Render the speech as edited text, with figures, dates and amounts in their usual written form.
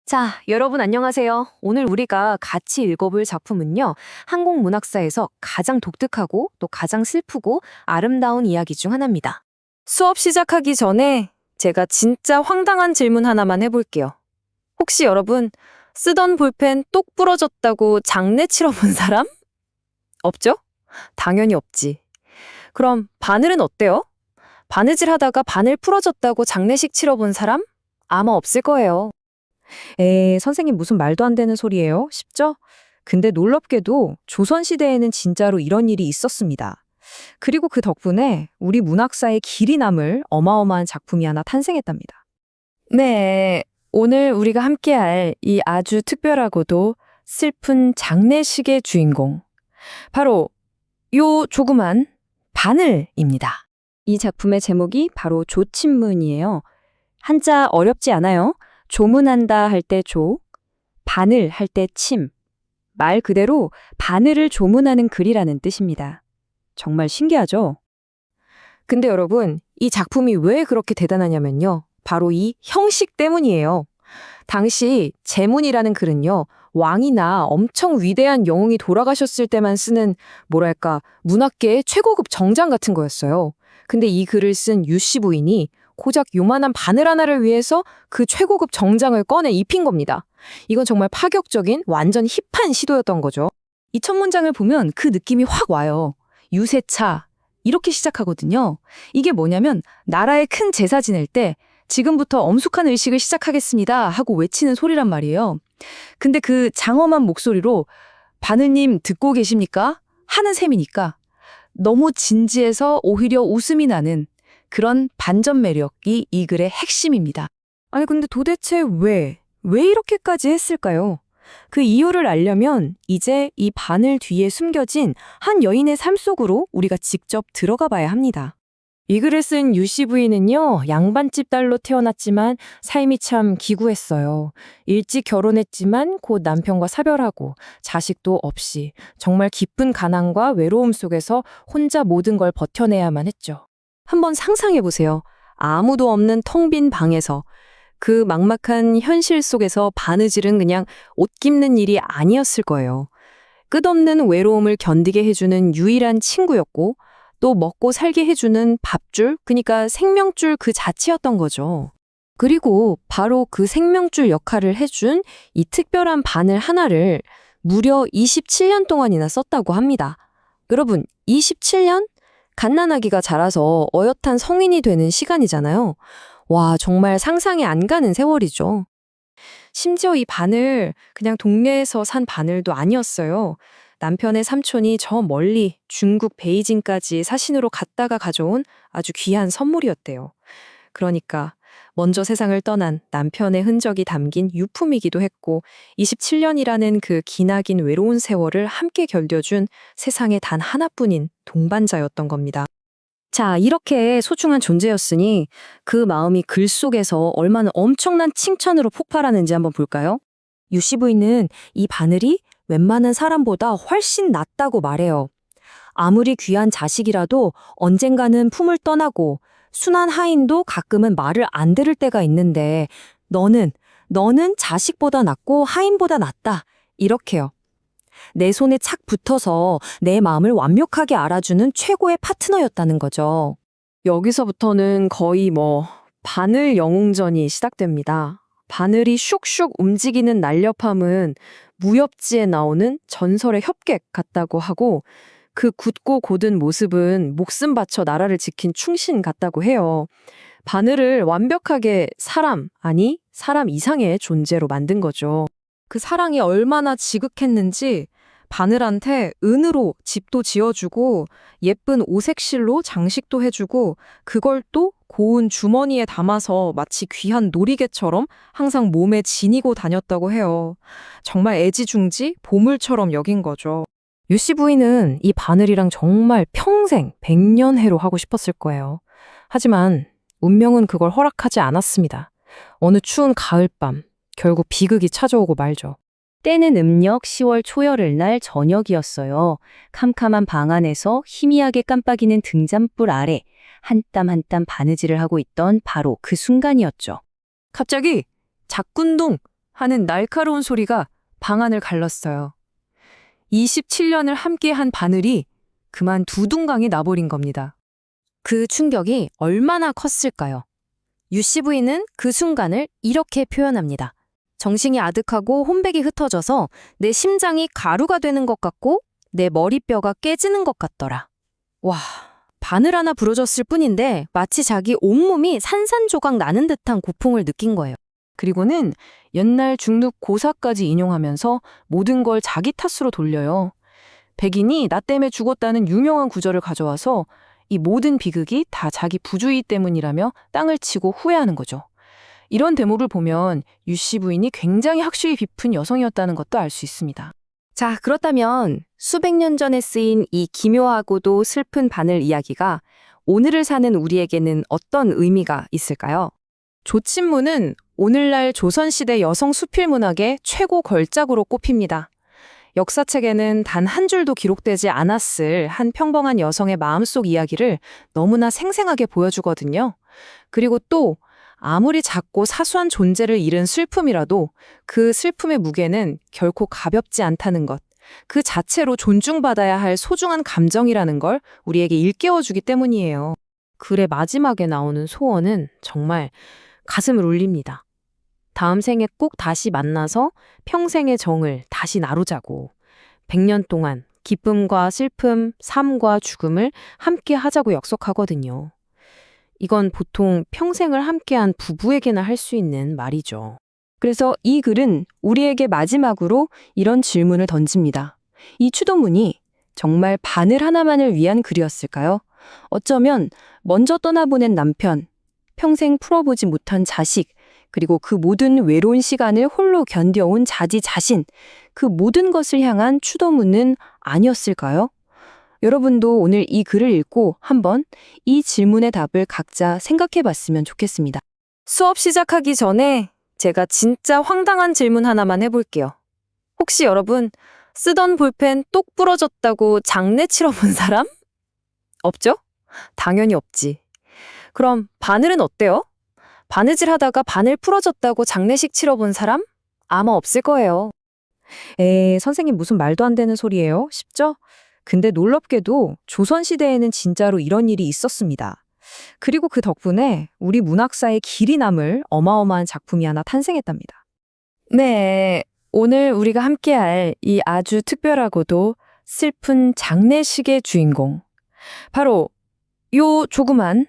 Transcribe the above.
자, 여러분 안녕하세요. 오늘 우리가 같이 읽어볼 작품은요, 한국 문학사에서 가장 독특하고 또 가장 슬프고 아름다운 이야기 중 하나입니다. 수업 시작하기 전에 제가 진짜 황당한 질문 하나만 해볼게요. 혹시 여러분 쓰던 볼펜 똑 부러졌다고 장례 치러본 사람? 없죠? 당연히 없지. 그럼 바늘은 어때요? 바느질 하다가 바늘 부러졌다고 장례식 치러본 사람? 아마 없을 거예요. 선생님 무슨 말도 안 되는 소리예요? 싶죠? 근데 놀랍게도 조선시대에는 진짜로 이런 일이 있었습니다. 그리고 그 덕분에 우리 문학사에 길이 남을 어마어마한 작품이 하나 탄생했답니다. 네, 오늘 우리가 함께할 이 아주 특별하고도 슬픈 장례식의 주인공. 바로 요 조그만 바늘입니다. 이 작품의 제목이 바로 조침문이에요. 한자 어렵지 않아요? 조문한다 할 때 조, 바늘 할 때 침. 말 그대로 바늘을 조문하는 글이라는 뜻입니다. 정말 신기하죠? 근데 여러분, 이 작품이 왜 그렇게 대단하냐면요. 바로 이 형식 때문이에요. 당시 제문이라는 글은요, 왕이나 엄청 위대한 영웅이 돌아가셨을 때만 쓰는 뭐랄까 문학계의 최고급 정장 같은 거였어요. 근데 이 글을 쓴 유씨 부인이 고작 요만한 바늘 하나를 위해서 그 최고급 정장을 꺼내 입힌 겁니다. 이건 정말 파격적인 완전 힙한 시도였던 거죠. 이 첫 문장을 보면 그 느낌이 확 와요. 유세차 이렇게 시작하거든요. 이게 뭐냐면 나라에 큰 제사 지낼 때 지금부터 엄숙한 의식을 시작하겠습니다 하고 외치는 소리란 말이에요. 근데 그 장엄한 목소리로 바느님 듣고 계십니까? 하는 셈이니까 너무 진지해서 오히려 웃음이 나는 그런 반전 매력이 이 글의 핵심입니다. 아니 근데 도대체 왜 이렇게까지 했을까요? 그 이유를 알려면 이제 이 바늘 뒤에 숨겨진 한 여인의 삶 속으로 우리가 직접 들어가 봐야 합니다. 이 글을 쓴 유씨 부인은요, 양반집 딸로 태어났지만 삶이 참 기구했어요. 일찍 결혼했지만 곧 남편과 사별하고 자식도 없이 정말 깊은 가난과 외로움 속에서 혼자 모든 걸 버텨내야만 했죠. 한번 상상해 보세요. 아무도 없는 텅 빈 방에서 그 막막한 현실 속에서 바느질은 그냥 옷 깁는 일이 아니었을 거예요. 끝없는 외로움을 견디게 해주는 유일한 친구였고 또 먹고 살게 해주는 밥줄, 그러니까 생명줄 그 자체였던 거죠. 그리고 바로 그 생명줄 역할을 해준 이 특별한 바늘 하나를 무려 27년 동안이나 썼다고 합니다. 여러분, 27년? 갓난아기가 자라서 어엿한 성인이 되는 시간이잖아요. 와, 정말 상상이 안 가는 세월이죠. 심지어 이 바늘, 그냥 동네에서 산 바늘도 아니었어요. 남편의 삼촌이 저 멀리 중국 베이징까지 사신으로 갔다가 가져온 아주 귀한 선물이었대요. 그러니까 먼저 세상을 떠난 남편의 흔적이 담긴 유품이기도 했고 27년이라는 그 기나긴 외로운 세월을 함께 견뎌준 세상에 단 하나뿐인 동반자였던 겁니다. 자, 이렇게 소중한 존재였으니 그 마음이 글 속에서 얼마나 엄청난 칭찬으로 폭발하는지 한번 볼까요? 유씨 부인은 이 바늘이 웬만한 사람보다 훨씬 낫다고 말해요. 아무리 귀한 자식이라도 언젠가는 품을 떠나고 순한 하인도 가끔은 말을 안 들을 때가 있는데 너는 자식보다 낫고 하인보다 낫다. 이렇게요. 내 손에 착 붙어서 내 마음을 완벽하게 알아주는 최고의 파트너였다는 거죠. 여기서부터는 거의 바늘 영웅전이 시작됩니다. 바늘이 슉슉 움직이는 날렵함은 무협지에 나오는 전설의 협객 같다고 하고 그 굳고 고든 모습은 목숨 바쳐 나라를 지킨 충신 같다고 해요. 바늘을 완벽하게 사람 이상의 존재로 만든 거죠. 그 사랑이 얼마나 지극했는지 바늘한테 은으로 집도 지어주고 예쁜 오색실로 장식도 해주고 그걸 또 고운 주머니에 담아서 마치 귀한 놀이개처럼 항상 몸에 지니고 다녔다고 해요. 정말 애지중지 보물처럼 여긴 거죠. 유씨 부인은 이 바늘이랑 정말 평생 백년해로 하고 싶었을 거예요. 하지만 운명은 그걸 허락하지 않았습니다. 어느 추운 가을밤 결국 비극이 찾아오고 말죠. 때는 음력 10월 초여를 날 저녁이었어요. 캄캄한 방 안에서 희미하게 깜빡이는 등잔불 아래 한 땀 한 땀 바느질을 하고 있던 바로 그 순간이었죠. 갑자기 작군둥 하는 날카로운 소리가 방안을 갈랐어요. 27년을 함께한 바늘이 그만 두둥강이 나버린 겁니다. 그 충격이 얼마나 컸을까요? 유 씨 부인은 그 순간을 이렇게 표현합니다. 정신이 아득하고 혼백이 흩어져서 내 심장이 가루가 되는 것 같고 내 머리뼈가 깨지는 것 같더라. 와, 바늘 하나 부러졌을 뿐인데 마치 자기 온몸이 산산조각 나는 듯한 고통을 느낀 거예요. 그리고는 옛날 중국 고사까지 인용하면서 모든 걸 자기 탓으로 돌려요. 백인이 나 때문에 죽었다는 유명한 구절을 가져와서 이 모든 비극이 다 자기 부주의 때문이라며 땅을 치고 후회하는 거죠. 이런 대목을 보면 유 씨 부인이 굉장히 학식이 깊은 여성이었다는 것도 알 수 있습니다. 자, 그렇다면 수백 년 전에 쓰인 이 기묘하고도 슬픈 바늘 이야기가 오늘을 사는 우리에게는 어떤 의미가 있을까요? 조친무는 오늘날 조선시대 여성 수필문학의 최고 걸작으로 꼽힙니다. 역사책에는 단 한 줄도 기록되지 않았을 한 평범한 여성의 마음속 이야기를 너무나 생생하게 보여주거든요. 그리고 또 아무리 작고 사소한 존재를 잃은 슬픔이라도 그 슬픔의 무게는 결코 가볍지 않다는 것, 그 자체로 존중받아야 할 소중한 감정이라는 걸 우리에게 일깨워주기 때문이에요. 글의 마지막에 나오는 소원은 정말 가슴을 울립니다. 다음 생에 꼭 다시 만나서 평생의 정을 다시 나누자고 100년 동안 기쁨과 슬픔, 삶과 죽음을 함께 하자고 약속하거든요. 이건 보통 평생을 함께한 부부에게나 할 수 있는 말이죠. 그래서 이 글은 우리에게 마지막으로 이런 질문을 던집니다. 이 추도문이 정말 바늘 하나만을 위한 글이었을까요? 어쩌면 먼저 떠나보낸 남편, 평생 풀어보지 못한 자식, 그리고 그 모든 외로운 시간을 홀로 견뎌온 자지 자신, 그 모든 것을 향한 추도문은 아니었을까요? 여러분도 오늘 이 글을 읽고 한번 이 질문의 답을 각자 생각해 봤으면 좋겠습니다. 수업 시작하기 전에 제가 진짜 황당한 질문 하나만 해볼게요. 혹시 여러분 쓰던 볼펜 똑 부러졌다고 장례 치러본 사람? 없죠? 당연히 없지. 그럼 바늘은 어때요? 바느질 하다가 바늘 부러졌다고 장례식 치러본 사람? 아마 없을 거예요. 선생님 무슨 말도 안 되는 소리예요? 싶죠? 근데 놀랍게도 조선시대에는 진짜로 이런 일이 있었습니다. 그리고 그 덕분에 우리 문학사에 길이 남을 어마어마한 작품이 하나 탄생했답니다. 네, 오늘 우리가 함께할 이 아주 특별하고도 슬픈 장례식의 주인공. 바로 요 조그만